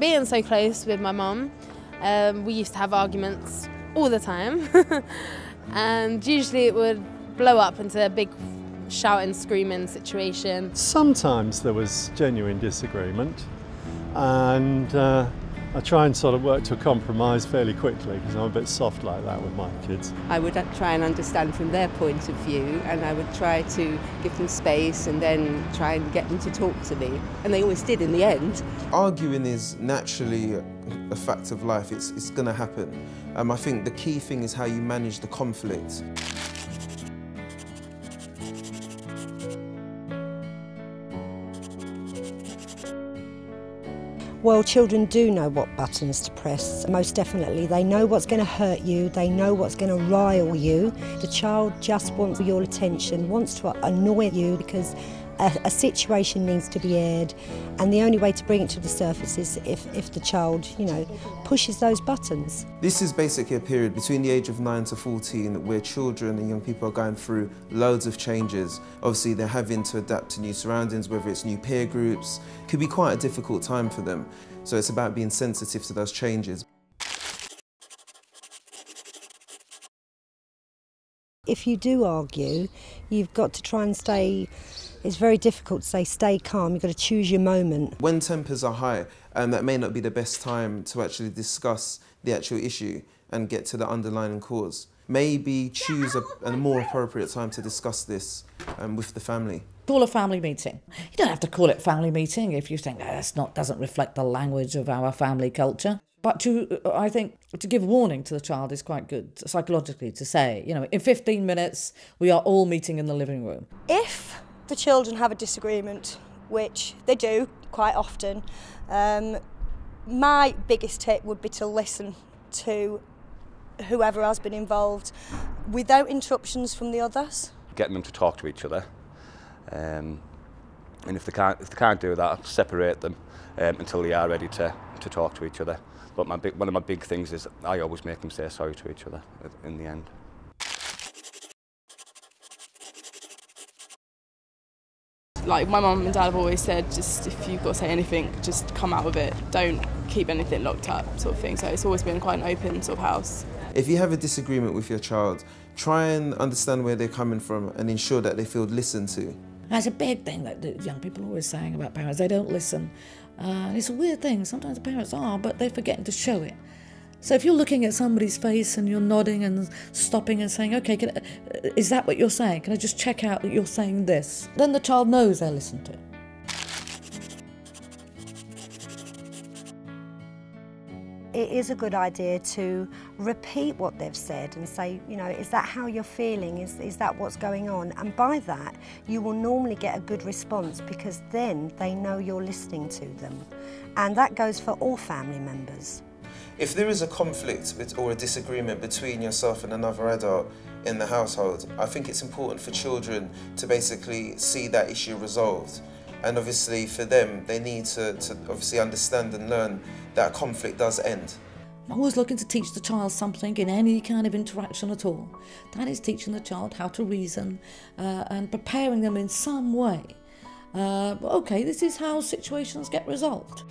being so close with my mum, we used to have arguments all the time and usually it would blow up into a big shouting, screaming situation. Sometimes there was genuine disagreement and I try and sort of work to a compromise fairly quickly because I'm a bit soft like that with my kids. I would try and understand from their point of view, and I would try to give them space and then try and get them to talk to me. And they always did in the end. Arguing is naturally a fact of life. It's going to happen. I think the key thing is how you manage the conflict. Well, children do know what buttons to press, most definitely. They know what's going to hurt you, they know what's going to rile you. The child just wants your attention, wants to annoy you because a situation needs to be aired, and the only way to bring it to the surface is if the child, you know, pushes those buttons. This is basically a period between the age of 9 to 14 where children and young people are going through loads of changes. Obviously they're having to adapt to new surroundings, whether it's new peer groups. It could be quite a difficult time for them. So it's about being sensitive to those changes. If you do argue, you've got to try and stay. It's very difficult to say stay calm, you've got to choose your moment. When tempers are high, that may not be the best time to actually discuss the actual issue and get to the underlying cause. Maybe choose a more appropriate time to discuss this with the family. Call a family meeting. You don't have to call it family meeting if you think doesn't reflect the language of our family culture. But I think to give warning to the child is quite good psychologically, to say, you know, in 15 minutes we are all meeting in the living room. If the children have a disagreement, which they do quite often, my biggest tip would be to listen to whoever has been involved without interruptions from the others. Getting them to talk to each other, and if they can't do that, separate them until they are ready to talk to each other. But one of my big things is I always make them say sorry to each other in the end. Like my mum and dad have always said, just if you've got to say anything, just come out with it. Don't keep anything locked up, sort of thing. So it's always been quite an open sort of house. If you have a disagreement with your child, try and understand where they're coming from and ensure that they feel listened to. That's a big thing that young people are always saying about parents. They don't listen. And it's a weird thing. Sometimes the parents are, but they're forgetting to show it. So if you're looking at somebody's face and you're nodding and stopping and saying, okay, is that what you're saying? Can I just check out that you're saying this? Then the child knows they're listened to. It is a good idea to repeat what they've said and say, you know, is that how you're feeling? Is that what's going on? And by that, you will normally get a good response because then they know you're listening to them. And that goes for all family members. If there is a conflict or a disagreement between yourself and another adult in the household, I think it's important for children to basically see that issue resolved. And obviously for them, they need to obviously understand and learn that conflict does end. I'm always looking to teach the child something in any kind of interaction at all. That is teaching the child how to reason and preparing them in some way. Okay, this is how situations get resolved.